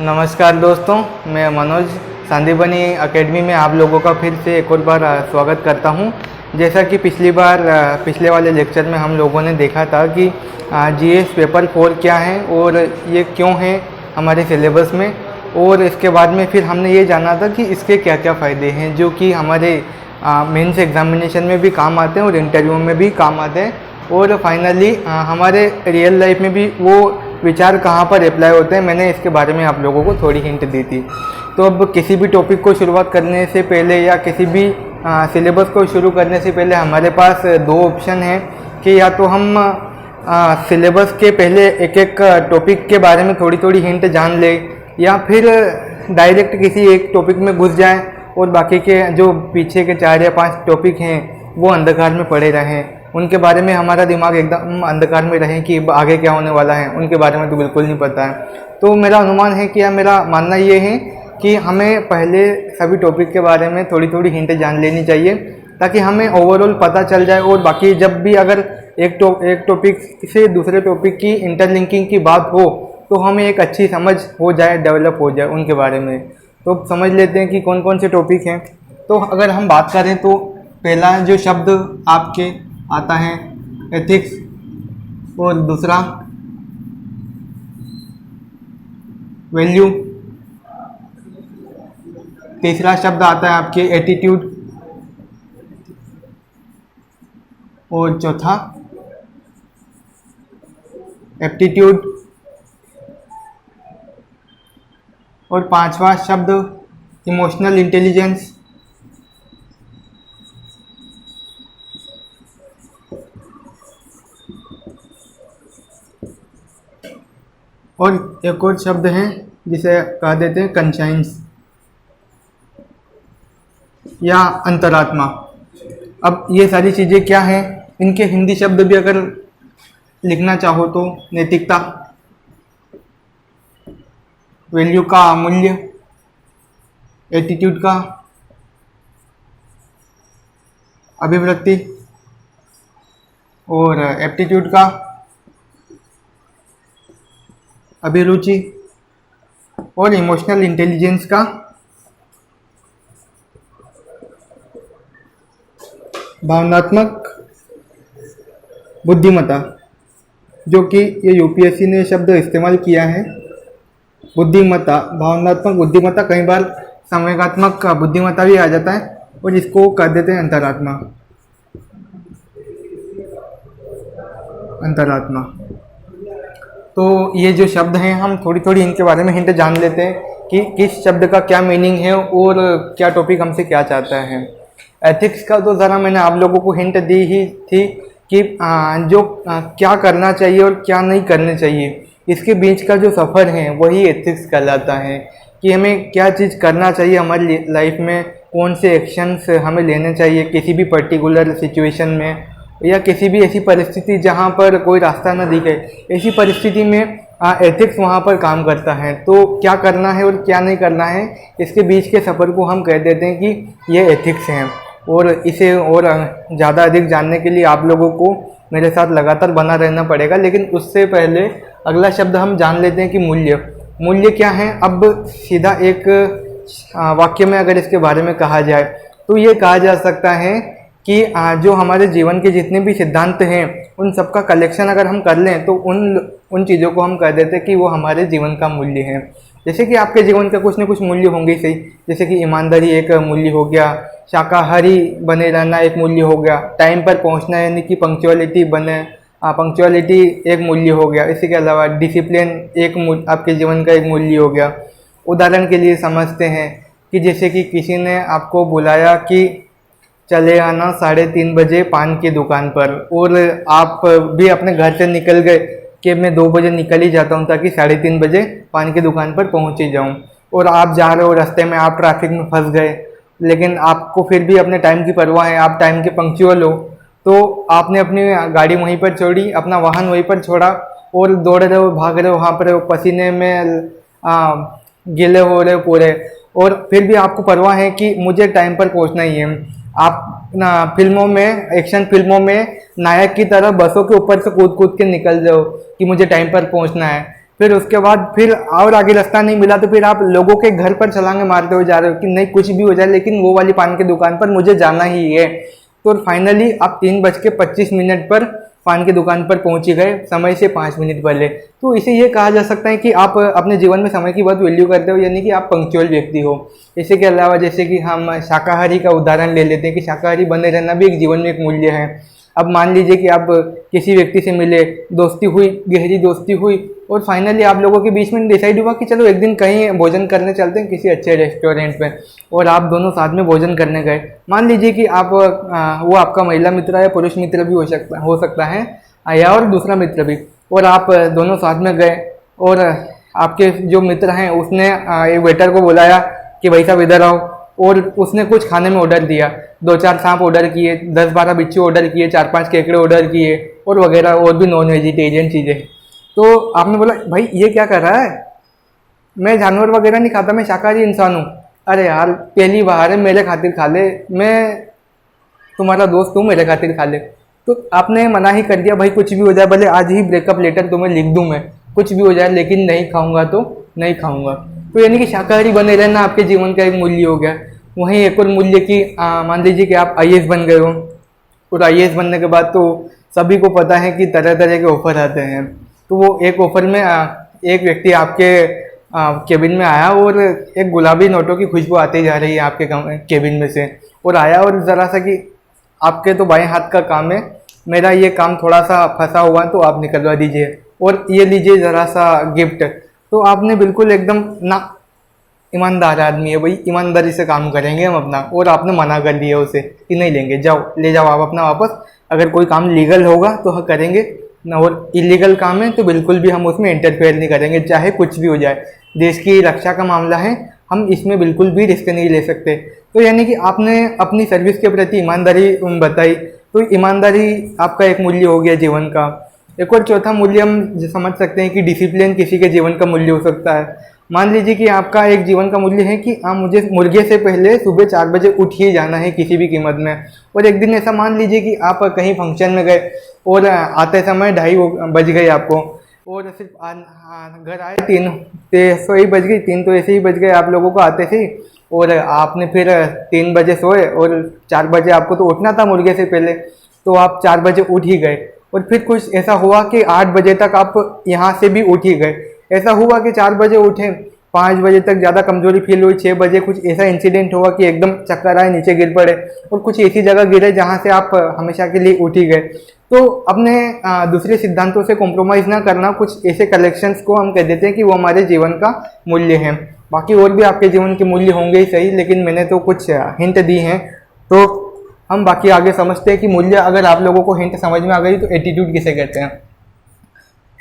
नमस्कार दोस्तों, मैं मनोज सांदीपनी एकेडमी में आप लोगों का फिर से एक और बार स्वागत करता हूं। जैसा कि पिछले वाले लेक्चर में हम लोगों ने देखा था कि जीएस पेपर 4 क्या है और ये क्यों है हमारे सिलेबस में, और इसके बाद में फिर हमने ये जाना था कि इसके क्या क्या फ़ायदे हैं जो कि हमारे मेंस एग्जामिनेशन में भी काम आते हैं और इंटरव्यू में भी काम आते हैं, और फाइनली हमारे रियल लाइफ में भी वो विचार कहाँ पर अप्लाई होते हैं। मैंने इसके बारे में आप लोगों को थोड़ी हिंट दी थी। तो अब किसी भी टॉपिक को शुरुआत करने से पहले या किसी भी सिलेबस को शुरू करने से पहले हमारे पास दो ऑप्शन हैं कि या तो हम सिलेबस के पहले एक एक टॉपिक के बारे में थोड़ी थोड़ी हिंट जान लें, या फिर डायरेक्ट किसी एक टॉपिक में घुस जाएं और बाकी के जो पीछे के 4 या 5 टॉपिक हैं वो अंधकार में पड़े रहें, उनके बारे में हमारा दिमाग एकदम अंधकार में रहे कि आगे क्या होने वाला है, उनके बारे में तो बिल्कुल नहीं पता है। तो मेरा अनुमान है कि या मेरा मानना ये है कि हमें पहले सभी टॉपिक के बारे में थोड़ी थोड़ी हिंट जान लेनी चाहिए ताकि हमें ओवरऑल पता चल जाए, और बाकी जब भी अगर एक टॉपिक से दूसरे टॉपिक की इंटरलिंकिंग की बात हो तो हमें एक अच्छी समझ हो जाए, डेवलप हो जाए उनके बारे में। तो समझ लेते हैं कि कौन कौन से टॉपिक हैं। तो अगर हम बात करें तो पहला जो शब्द आपके आता है एथिक्स, और दूसरा वैल्यू, तीसरा शब्द आता है आपके एटीट्यूड, और चौथा एप्टीट्यूड, और पांचवा शब्द इमोशनल इंटेलिजेंस, और एक और शब्द है जिसे कह देते हैं कंसाइंस या अंतरात्मा। अब ये सारी चीज़ें क्या हैं, इनके हिंदी शब्द भी अगर लिखना चाहो तो नैतिकता, वैल्यू का मूल्य, एटीट्यूड का अभिव्यक्ति, और एप्टीट्यूड का अभिरुचि, और इमोशनल इंटेलिजेंस का भावनात्मक बुद्धिमत्ता, जो कि ये यूपीएससी ने शब्द इस्तेमाल किया है। बुद्धिमत्ता, भावनात्मक बुद्धिमत्ता, कई बार संवेगात्मक बुद्धिमत्ता भी आ जाता है, और इसको कह देते हैं अंतरात्मा। तो ये जो शब्द हैं हम थोड़ी थोड़ी इनके बारे में हिंट जान लेते हैं कि किस शब्द का क्या मीनिंग है और क्या टॉपिक हमसे क्या चाहता है। एथिक्स का तो ज़रा मैंने आप लोगों को हिंट दी ही थी कि क्या करना चाहिए और क्या नहीं करना चाहिए, इसके बीच का जो सफ़र है वही एथिक्स कहलाता है कि हमें क्या चीज़ करना चाहिए हमारी लाइफ में, कौन से एक्शंस हमें लेने चाहिए किसी भी पर्टिकुलर सिचुएशन में, या किसी भी ऐसी परिस्थिति जहाँ पर कोई रास्ता न दिखे, ऐसी परिस्थिति में एथिक्स वहाँ पर काम करता है। तो क्या करना है और क्या नहीं करना है, इसके बीच के सफ़र को हम कह देते हैं कि ये एथिक्स हैं। और इसे और ज़्यादा अधिक जानने के लिए आप लोगों को मेरे साथ लगातार बना रहना पड़ेगा, लेकिन उससे पहले अगला शब्द हम जान लेते हैं कि मूल्य क्या है। अब सीधा एक वाक्य में अगर इसके बारे में कहा जाए तो ये कहा जा सकता है कि जो हमारे जीवन के जितने भी सिद्धांत हैं उन सब का कलेक्शन अगर हम कर लें तो उन चीज़ों को हम कह देते हैं कि वो हमारे जीवन का मूल्य है। जैसे कि आपके जीवन का कुछ न कुछ मूल्य होंगे सही, जैसे कि ईमानदारी एक मूल्य हो गया, शाकाहारी बने रहना एक मूल्य हो गया, टाइम पर पहुंचना यानी कि पंक्चुअलिटी एक मूल्य हो गया, इसी के अलावा डिसिप्लिन एक आपके जीवन का एक मूल्य हो गया। उदाहरण के लिए समझते हैं कि जैसे कि किसी ने आपको बुलाया कि चले आना 3:30 बजे पान की दुकान पर, और आप भी अपने घर से निकल गए कि मैं 2 बजे निकल ही जाता हूँ ताकि 3:30 बजे पान की दुकान पर पहुँच ही जाऊँ, और आप जा रहे हो, रास्ते में आप ट्रैफिक में फंस गए, लेकिन आपको फिर भी अपने टाइम की परवाह है, आप टाइम के पंक्चुअल हो, तो आपने अपनी गाड़ी वहीं पर छोड़ी, अपना वाहन वहीं पर छोड़ा और दौड़ रहे हो, भाग रहे हो, वहाँ पर पसीने में गीले हो रहे हो पूरे, और फिर भी आपको परवाह है कि मुझे टाइम पर पहुँचना ही है। आप फिल्मों में, एक्शन फिल्मों में नायक की तरह बसों के ऊपर से कूद कूद के निकल जाओ कि मुझे टाइम पर पहुंचना है, फिर उसके बाद फिर और आगे रास्ता नहीं मिला तो फिर आप लोगों के घर पर छलांगे मारते हुए जा रहे हो कि नहीं कुछ भी हो जाए लेकिन वो वाली पान की दुकान पर मुझे जाना ही है। तो फाइनली आप 3:25 पर पान की दुकान पर पहुंच ही गए, समय से 5 मिनट पहले। तो इसे ये कहा जा सकता है कि आप अपने जीवन में समय की बहुत वैल्यू करते हो, यानी कि आप पंक्चुअल व्यक्ति हो। इसी के अलावा जैसे कि हम शाकाहारी का उदाहरण ले लेते हैं कि शाकाहारी बने रहना भी एक जीवन में एक मूल्य है। अब मान लीजिए कि आप किसी व्यक्ति से मिले, दोस्ती हुई, गहरी दोस्ती हुई और फाइनली आप लोगों के बीच में डिसाइड हुआ कि चलो एक दिन कहीं भोजन करने चलते हैं किसी अच्छे रेस्टोरेंट में, और आप दोनों साथ में भोजन करने गए। मान लीजिए कि आप वो आपका महिला मित्र या पुरुष मित्र भी हो सकता है या और दूसरा मित्र भी, और आप दोनों साथ में गए और आपके जो मित्र हैं उसने एक वेटर को बुलाया कि भाई साहब इधर आओ, और उसने कुछ खाने में ऑर्डर दिया, 2-4 सांप ऑर्डर किए, 10-12 बिच्छू ऑर्डर किए, 4-5 केकड़े ऑर्डर किए और वगैरह और भी नॉन वेजिटेरियन चीज़ें। तो आपने बोला भाई ये क्या कर रहा है, मैं जानवर वगैरह नहीं खाता, मैं शाकाहारी इंसान हूँ। अरे यार पहली बार है, मेरे खातिर खा ले, मैं तुम्हारा दोस्त हूँ, मेरे खातिर खा ले। तो आपने मना ही कर दिया, भाई कुछ भी हो जाए, भले आज ही ब्रेकअप लेटर तुम्हें लिख दूँ मैं, कुछ भी हो जाए लेकिन नहीं खाऊंगा तो नहीं खाऊंगा। तो यानी कि शाकाहारी बने रहना आपके जीवन का एक मूल्य हो गया। वहीं एक और मूल्य की मान लीजिए कि आप IAS बन गए हो, और IAS बनने के बाद तो सभी को पता है कि तरह तरह के ऑफर आते हैं। तो वो एक ऑफर में एक व्यक्ति आपके केबिन में आया और एक गुलाबी नोटों की खुशबू आती जा रही है आपके केबिन में से, और आया और ज़रा सा कि आपके तो बाएं हाथ का काम है, मेरा ये काम थोड़ा सा फंसा हुआ तो आप निकलवा दीजिए और ये लीजिए ज़रा सा गिफ्ट। तो आपने बिल्कुल एकदम ना, ईमानदार आदमी है भाई, ईमानदारी से काम करेंगे हम अपना, और आपने मना कर दिया उसे कि नहीं लेंगे, जाओ ले जाओ आप अपना वापस। अगर कोई काम लीगल होगा तो हम करेंगे ना, और इलीगल काम है तो बिल्कुल भी हम उसमें इंटरफेयर नहीं करेंगे, चाहे कुछ भी हो जाए। देश की रक्षा का मामला है, हम इसमें बिल्कुल भी रिस्क नहीं ले सकते। तो यानी कि आपने अपनी सर्विस के प्रति ईमानदारी बताई, तो ईमानदारी आपका एक मूल्य हो गया जीवन का। एक और चौथा मूल्य हम समझ सकते हैं कि डिसिप्लिन किसी के जीवन का मूल्य हो सकता है। मान लीजिए कि आपका एक जीवन का मूल्य है कि मुझे मुर्गे से पहले सुबह 4 बजे उठ ही जाना है किसी भी कीमत में। और एक दिन ऐसा मान लीजिए कि आप कहीं फंक्शन में गए और आते समय 2:30 बज गए आपको, और सिर्फ घर आए 3 तो ही बज गई, 3 तो ऐसे ही बज गए आप लोगों को आते थे, और आपने फिर 3 बजे सोए और 4 बजे आपको तो उठना था मुर्गे से पहले, तो आप 4 बजे उठ ही गए। और फिर कुछ ऐसा हुआ कि 8 बजे तक आप यहाँ से भी उठ ही गए। ऐसा हुआ कि 4 बजे उठे, 5 बजे तक ज़्यादा कमजोरी फील हुई, 6 बजे कुछ ऐसा इंसिडेंट हुआ कि एकदम चक्कर आए, नीचे गिर पड़े, और कुछ ऐसी जगह गिरे जहाँ से आप हमेशा के लिए उठ ही गए। तो अपने दूसरे सिद्धांतों से कॉम्प्रोमाइज़ ना करना, कुछ ऐसे कलेक्शंस को हम कह देते हैं कि वो हमारे जीवन का मूल्य है। बाकी और भी आपके जीवन के मूल्य होंगे ही सही, लेकिन मैंने तो कुछ हिंट दी हैं, तो हम बाकी आगे समझते हैं कि मूल्य। अगर आप लोगों को हिंट समझ में आ गई तो एटीट्यूड किसे कहते हैं।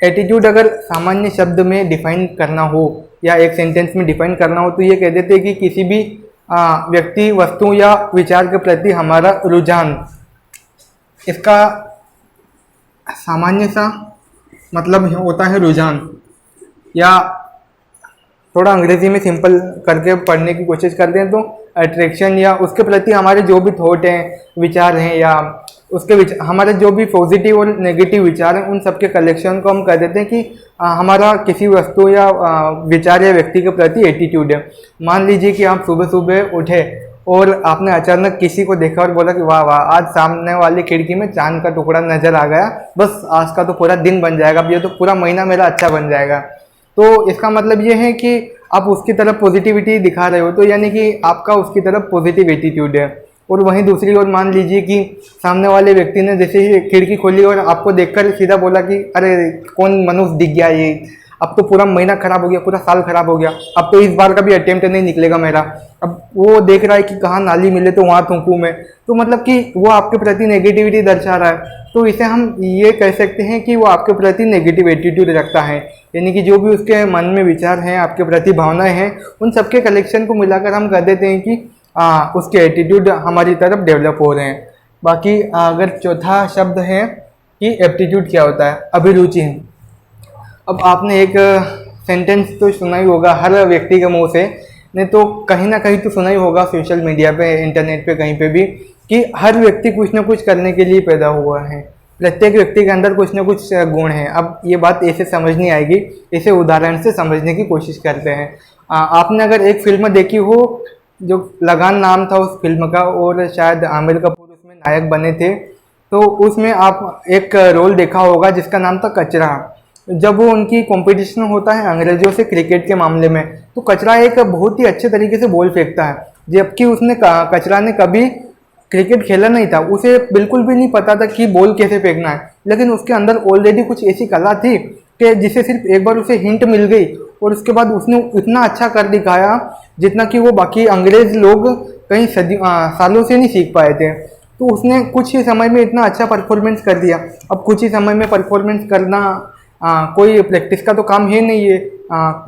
एटीट्यूड अगर सामान्य शब्द में डिफाइन करना हो या एक सेंटेंस में डिफाइन करना हो तो ये कह देते हैं कि किसी भी व्यक्ति, वस्तु या विचार के प्रति हमारा रुझान। इसका सामान्य सा मतलब होता है रुझान, या थोड़ा अंग्रेजी में सिंपल करके पढ़ने की कोशिश करते हैं तो अट्रैक्शन, या उसके प्रति हमारे जो भी थॉट हैं, विचार हैं, या उसके हमारे जो भी पॉजिटिव और नेगेटिव विचार हैं, उन सब के कलेक्शन को हम कह देते हैं कि हमारा किसी वस्तु या विचार या व्यक्ति के प्रति एटीट्यूड है। मान लीजिए कि आप सुबह सुबह उठे और आपने अचानक किसी को देखा और बोला कि वाह वाह, आज सामने वाली खिड़की में चांद का टुकड़ा नजर आ गया, बस आज का तो पूरा दिन बन जाएगा, अब ये तो पूरा महीना मेरा अच्छा बन जाएगा। तो इसका मतलब ये है कि आप उसकी तरफ पॉजिटिविटी दिखा रहे हो, तो यानी कि आपका उसकी तरफ पॉजिटिव एटीट्यूड है। और वहीं दूसरी ओर मान लीजिए कि सामने वाले व्यक्ति ने जैसे ही खिड़की खोली और आपको देखकर सीधा बोला कि अरे कौन मनुष्य दिख गया ये, अब तो पूरा महीना खराब हो गया, पूरा साल खराब हो गया, अब तो इस बार का भी अटेम्प्ट नहीं निकलेगा मेरा। अब वो देख रहा है कि कहाँ नाली मिले तो वहाँ थूकूं मैं, तो मतलब कि वो आपके प्रति नेगेटिविटी दर्शा रहा है। तो इसे हम ये कह सकते हैं कि वो आपके प्रति नेगेटिव एटीट्यूड रखता है, यानी कि जो भी उसके मन में विचार हैं, आपके प्रति भावनाएं हैं, उन सबके कलेक्शन को मिलाकर हम कह देते हैं कि उसके एटीट्यूड हमारी तरफ डेवलप हो रहे हैं। बाकी अगर चौथा शब्द है कि एप्टीट्यूड क्या होता है, अभिरुचि। अब आपने एक सेंटेंस तो सुना ही होगा हर व्यक्ति के मुंह से, नहीं तो कहीं ना कहीं तो सुना ही होगा सोशल मीडिया पे, इंटरनेट पे, कहीं पे भी, कि हर व्यक्ति कुछ ना कुछ करने के लिए पैदा हुआ है। प्रत्येक व्यक्ति के अंदर कुछ न कुछ गुण है। अब ये बात ऐसे समझ नहीं आएगी, इसे उदाहरण से समझने की कोशिश करते हैं। आपने अगर एक फिल्म देखी हो जो लगान नाम था उस फिल्म का, और शायद आमिर कपूर उसमें नायक बने थे, तो उसमें आप एक रोल देखा होगा जिसका नाम था कचरा। जब वो उनकी कंपटीशन होता है अंग्रेजों से क्रिकेट के मामले में, तो कचरा एक बहुत ही अच्छे तरीके से बॉल फेंकता है, जबकि उसने कचरा ने कभी क्रिकेट खेला नहीं था, उसे बिल्कुल भी नहीं पता था कि बॉल कैसे फेंकना है, लेकिन उसके अंदर ऑलरेडी कुछ ऐसी कला थी कि जिसे सिर्फ एक बार उसे हिंट मिल गई और उसके बाद उसने इतना अच्छा कर दिखाया जितना कि वो बाकी अंग्रेज लोग कई सालों से नहीं सीख पाए थे। तो उसने कुछ ही समय में इतना अच्छा परफॉर्मेंस कर दिया। अब कुछ ही समय में परफॉर्मेंस करना कोई प्रैक्टिस का तो काम है नहीं है,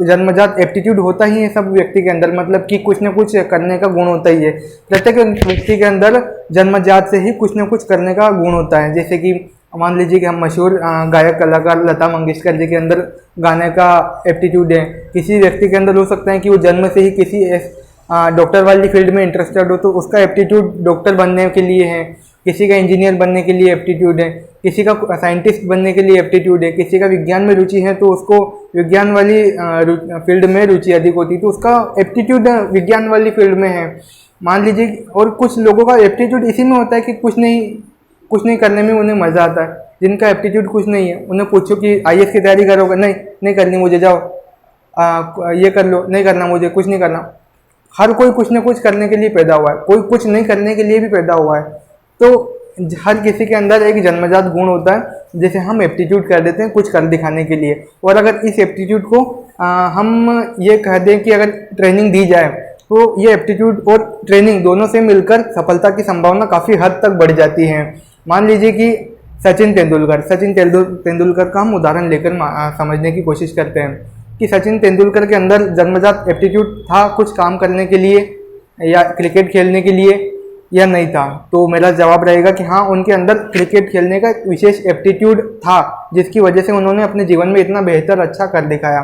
जन्मजात एप्टीट्यूड होता ही है सब व्यक्ति के अंदर, मतलब कि कुछ न कुछ करने का गुण होता ही है। प्रत्येक व्यक्ति के अंदर जन्मजात से ही कुछ न कुछ करने का गुण होता है। जैसे कि मान लीजिए कि हम मशहूर गायक कलाकार लता मंगेशकर जी के अंदर गाने का एप्टीट्यूड है। किसी व्यक्ति के अंदर हो सकता है कि वो जन्म से ही किसी डॉक्टर वाली फील्ड में इंटरेस्टेड हो, तो उसका एप्टीट्यूड डॉक्टर बनने के लिए है। किसी का इंजीनियर बनने के लिए एप्टीट्यूड है, किसी का साइंटिस्ट बनने के लिए एप्टीट्यूड है, किसी का विज्ञान में रुचि है तो उसको विज्ञान वाली फील्ड में रुचि अधिक होती है, तो उसका एप्टीट्यूड विज्ञान वाली फील्ड में है, मान लीजिए। और कुछ लोगों का एप्टीट्यूड इसी में होता है कि कुछ नहीं करने में उन्हें मज़ा आता है। जिनका एप्टीट्यूड कुछ नहीं है, उन्हें पूछो कि आईएएस की तैयारी करोगे, नहीं करनी मुझे, जाओ ये कर लो, नहीं करना मुझे, कुछ नहीं करना। हर कोई कुछ न कुछ करने के लिए पैदा हुआ है, कोई कुछ नहीं करने के लिए भी पैदा हुआ है। तो हर किसी के अंदर एक जन्मजात गुण होता है जिसे हम एप्टीट्यूड कर देते हैं कुछ कर दिखाने के लिए। और अगर इस एप्टीट्यूड को हम ये कह दें कि अगर ट्रेनिंग दी जाए तो ये एप्टीट्यूड और ट्रेनिंग दोनों से मिलकर सफलता की संभावना काफ़ी हद तक बढ़ जाती है। मान लीजिए कि सचिन तेंदुलकर का हम उदाहरण लेकर समझने की कोशिश करते हैं कि सचिन तेंदुलकर के अंदर जन्मजात एप्टीट्यूड था कुछ काम करने के लिए या क्रिकेट खेलने के लिए, या नहीं था। तो मेरा जवाब रहेगा कि हाँ, उनके अंदर क्रिकेट खेलने का एक विशेष एप्टीट्यूड था जिसकी वजह से उन्होंने अपने जीवन में इतना बेहतर अच्छा कर दिखाया।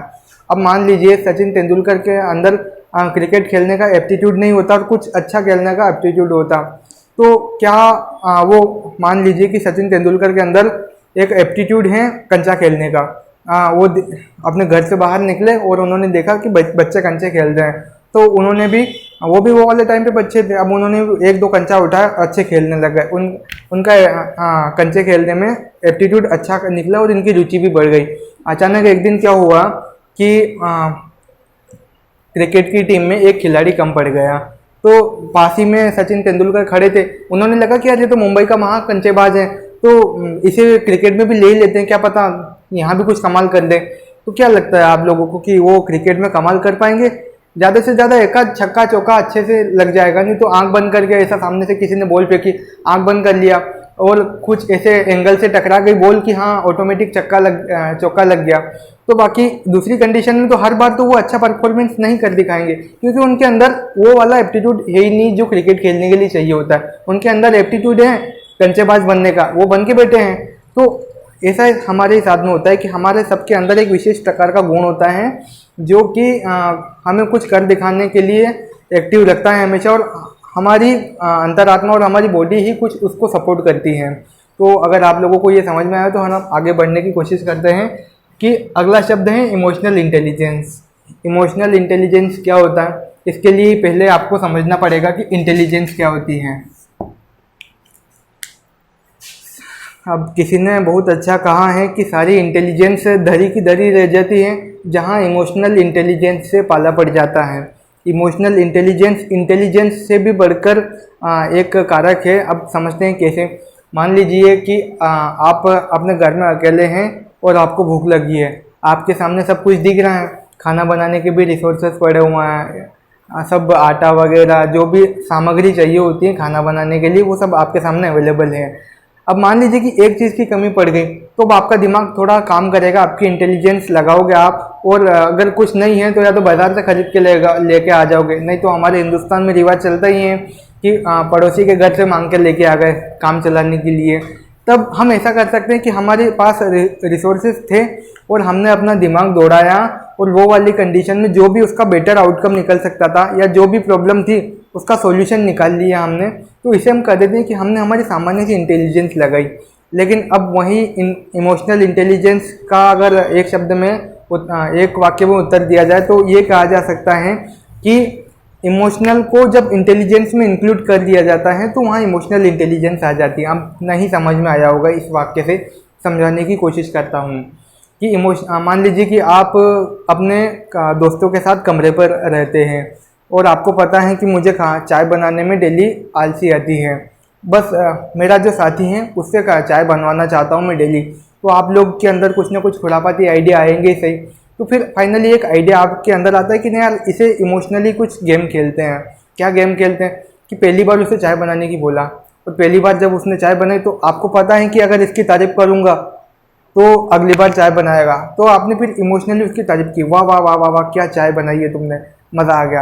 अब मान लीजिए सचिन तेंदुलकर के अंदर क्रिकेट खेलने का एप्टीट्यूड नहीं होता और कुछ अच्छा खेलने का एप्टीट्यूड होता, तो क्या वो मान लीजिए कि सचिन तेंदुलकर के अंदर एक एप्टीट्यूड है कंचा खेलने का, वो अपने घर से बाहर निकले और उन्होंने देखा कि बच्चे कंचे खेल रहे हैं, तो उन्होंने भी वो वाले टाइम पे बच्चे थे, अब उन्होंने एक दो कंचा उठाया, अच्छे खेलने लग गए। उनका कंचे खेलने में एप्टीट्यूड अच्छा निकला और इनकी रुचि भी बढ़ गई। अचानक एक दिन क्या हुआ कि क्रिकेट की टीम में एक खिलाड़ी कम पड़ गया, तो पास ही में सचिन तेंदुलकर खड़े थे। उन्होंने लगा कि यार ये तो मुंबई का महा कंचेबाज है, तो इसे क्रिकेट में भी ले ही लेते हैं, क्या पता यहाँ भी कुछ कमाल कर दे। तो क्या लगता है आप लोगों को कि वो क्रिकेट में कमाल कर पाएंगे? ज़्यादा से ज़्यादा एक आध छक्का चौका अच्छे से लग जाएगा, नहीं तो आंख बंद करके ऐसा सामने से किसी ने बॉल फेंकी, आंख बंद कर लिया और कुछ ऐसे एंगल से टकरा गई बॉल कि हाँ ऑटोमेटिक चौका लग गया। तो बाकी दूसरी कंडीशन में तो हर बार तो वो अच्छा परफॉर्मेंस नहीं कर दिखाएंगे, क्योंकि उनके अंदर वो वाला एप्टीट्यूड है ही नहीं जो क्रिकेट खेलने के लिए चाहिए होता है। उनके अंदर एप्टीट्यूड है कंचेबाज बनने का, वो बन के बैठे हैं। तो ऐसा हमारे साथ में होता है कि हमारे सबके अंदर एक विशेष प्रकार का गुण होता है जो कि हमें कुछ कर दिखाने के लिए एक्टिव रखता है हमेशा, और हमारी अंतरात्मा और हमारी बॉडी ही कुछ उसको सपोर्ट करती है। तो अगर आप लोगों को ये समझ में आया तो हम आगे बढ़ने की कोशिश करते हैं कि अगला शब्द है इमोशनल इंटेलिजेंस। इमोशनल इंटेलिजेंस क्या होता है, इसके लिए पहले आपको समझना पड़ेगा कि इंटेलिजेंस क्या होती है। अब किसी ने बहुत अच्छा कहा है कि सारी इंटेलिजेंस धरी की धरी रह जाती है जहाँ इमोशनल इंटेलिजेंस से पाला पड़ जाता है। इमोशनल इंटेलिजेंस से भी बढ़कर एक कारक है। अब समझते हैं कैसे। मान लीजिए कि आप अपने घर में अकेले हैं और आपको भूख लगी है, आपके सामने सब कुछ दिख रहा है, खाना बनाने के भी रिसोर्सेज पड़े हुए हैं, सब आटा वगैरह जो भी सामग्री चाहिए होती है खाना बनाने के लिए वो सब आपके सामने अवेलेबल है। अब मान लीजिए कि एक चीज़ की कमी पड़ गई तो अब आपका दिमाग थोड़ा काम करेगा, आपकी इंटेलिजेंस लगाओगे आप, और अगर कुछ नहीं है तो या तो बाज़ार से खरीद के लेके आ जाओगे, नहीं तो हमारे हिंदुस्तान में रिवाज चलता ही है कि पड़ोसी के घर से मांग के लेके आ गए काम चलाने के लिए। तब हम ऐसा कर सकते हैं कि हमारे पास रिसोर्सेज थे और हमने अपना दिमाग दौड़ाया और वो वाली कंडीशन में जो भी उसका बेटर आउटकम निकल सकता था या जो भी प्रॉब्लम थी उसका सॉल्यूशन निकाल लिया हमने। तो इसे हम कह देते हैं कि हमने हमारी सामान्य सी इंटेलिजेंस लगाई। लेकिन अब वही इमोशनल इंटेलिजेंस का अगर एक शब्द में एक वाक्य में उत्तर दिया जाए तो ये कहा जा सकता है कि इमोशनल को जब इंटेलिजेंस में इंक्लूड कर दिया जाता है तो वहाँ इमोशनल इंटेलिजेंस आ जाती है। अब नहीं समझ में आया होगा, इस वाक्य से समझाने की कोशिश करता हूँ कि मान लीजिए कि आप अपने दोस्तों के साथ कमरे पर रहते हैं और आपको पता है कि मुझे चाय बनाने में डेली आलसी आती है, बस मेरा जो साथी है उससे चाय बनवाना चाहता हूँ मैं डेली, तो आप लोग के अंदर कुछ ना कुछ खुरापाती आइडिया आएंगे ही सही। तो फिर फाइनली एक आइडिया आपके अंदर आता है कि नहीं यार, इसे इमोशनली कुछ गेम खेलते हैं। क्या गेम खेलते हैं कि पहली बार उसे चाय बनाने की बोला और पहली बार जब उसने चाय बनाई तो आपको पता है कि अगर इसकी तारीफ करूँगा तो अगली बार चाय बनाएगा, तो आपने फिर इमोशनली उसकी तारीफ की, वाह वाह वाह वाह वाह क्या चाय बनाई है तुमने, मज़ा आ गया,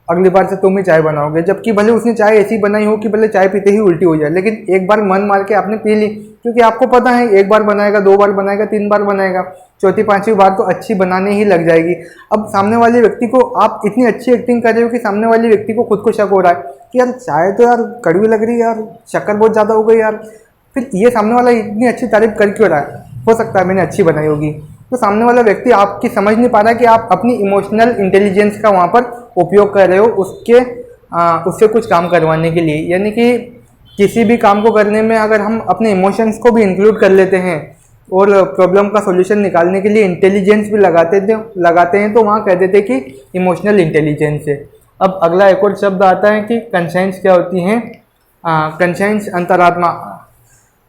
अगली बार से तुम ही चाय बनाओगे। जबकि भले उसने चाय ऐसी बनाई हो कि भले चाय पीते ही उल्टी हो जाए, लेकिन एक बार मन मार के आपने पी ली, क्योंकि आपको पता है एक बार बनाएगा, 2 बार बनाएगा, 3 बार बनाएगा, चौथी 5वीं बार तो अच्छी बनाने ही लग जाएगी। अब सामने वाले व्यक्ति को आप इतनी अच्छी एक्टिंग कर रहे हो कि सामने वाले व्यक्ति को खुद को शक हो रहा है कि यार चाय तो यार कड़वी लग रही है यार, शक्कर बहुत ज़्यादा हो गई यार, फिर ये सामने वाला इतनी अच्छी तारीफ कर क्यों रहा है, हो सकता है मैंने अच्छी बनाई होगी। तो सामने वाला व्यक्ति आपकी समझ नहीं पा रहा कि आप अपनी इमोशनल इंटेलिजेंस का वहाँ पर उपयोग कर रहे हो उससे कुछ काम करवाने के लिए। यानी कि किसी भी काम को करने में अगर हम अपने इमोशंस को भी इंक्लूड कर लेते हैं और प्रॉब्लम का सॉल्यूशन निकालने के लिए इंटेलिजेंस भी लगाते हैं तो वहाँ कह देते हैं कि इमोशनल इंटेलिजेंस है। अब अगला एक और शब्द आता है कि कंसाइंस क्या होती हैं। कंसाइंस अंतरात्मा।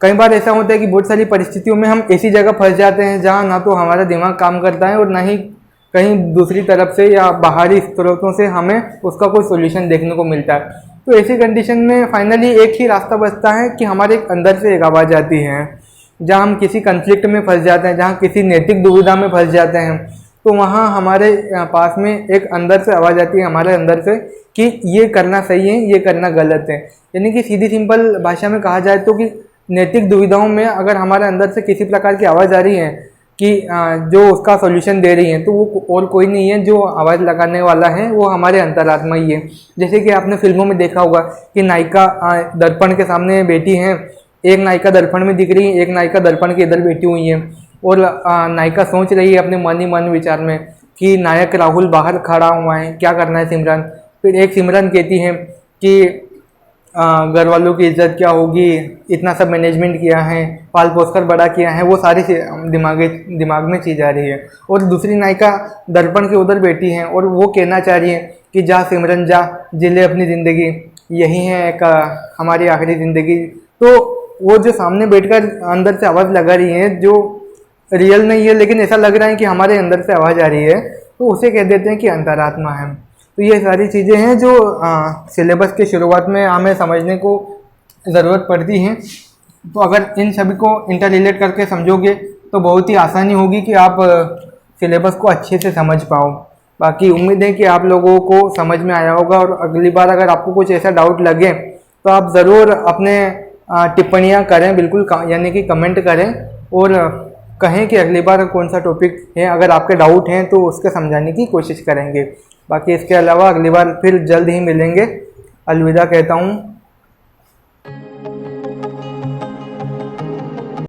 कई बार ऐसा होता है कि बहुत सारी परिस्थितियों में हम ऐसी जगह फंस जाते हैं जहाँ ना तो हमारा दिमाग काम करता है और ना ही कहीं दूसरी तरफ से या बाहरी स्रोतों से हमें उसका कोई सोल्यूशन देखने को मिलता है। तो ऐसी कंडीशन में फाइनली एक ही रास्ता बचता है कि हमारे अंदर से एक आवाज़ आती है, जहाँ हम किसी कन्फ्लिक्ट में फंस जाते हैं, जहाँ किसी नैतिक दुविधा में फंस जाते हैं, तो वहाँ हमारे पास में एक अंदर से आवाज़ आती है हमारे अंदर से कि ये करना सही है, ये करना गलत है। यानी कि सीधी सिंपल भाषा में कहा जाए तो कि नैतिक दुविधाओं में अगर हमारे अंदर से किसी प्रकार की आवाज़ आ रही है कि जो उसका सॉल्यूशन दे रही है, तो वो और कोई नहीं है, जो आवाज़ लगाने वाला है वो हमारे अंतरात्मा ही है। जैसे कि आपने फिल्मों में देखा होगा कि नायिका दर्पण के सामने बैठी हैं, एक नायिका दर्पण में दिख रही है, एक नायिका दर्पण के इधर बैठी हुई है और नायिका सोच रही है अपने मन ही मन विचार में कि नायक राहुल बाहर खड़ा हुआ है, क्या करना है सिमरन। फिर एक सिमरन कहती है कि घर वालों की इज्जत क्या होगी, इतना सब मैनेजमेंट किया है, पाल पोस कर बड़ा किया है, वो सारी दिमाग में चीज आ रही है। और दूसरी नायिका दर्पण के उधर बैठी है और वो कहना चाह रही है कि जा सिमरन जा, जी ले अपनी ज़िंदगी, यही है एक हमारी आखिरी ज़िंदगी। तो वो जो सामने बैठकर अंदर से आवाज़ लगा रही है, जो रियल नहीं है लेकिन ऐसा लग रहा है कि हमारे अंदर से आवाज़ आ रही है, तो उसे कह देते हैं कि अंतरात्मा है। तो ये सारी चीज़ें हैं जो सिलेबस के शुरुआत में हमें समझने को ज़रूरत पड़ती है। तो अगर इन सभी को इंटर रिलेट करके समझोगे तो बहुत ही आसानी होगी कि आप सिलेबस को अच्छे से समझ पाओ। बाकी उम्मीद है कि आप लोगों को समझ में आया होगा और अगली बार अगर आपको कुछ ऐसा डाउट लगे तो आप ज़रूर अपने टिप्पणियाँ करें, बिल्कुल यानी कि कमेंट करें और कहें कि अगली बार कौन सा टॉपिक है। अगर आपके डाउट हैं तो उसके समझाने की कोशिश करेंगे। बाकी इसके अलावा अगली बार फिर जल्द ही मिलेंगे। अलविदा कहता हूँ।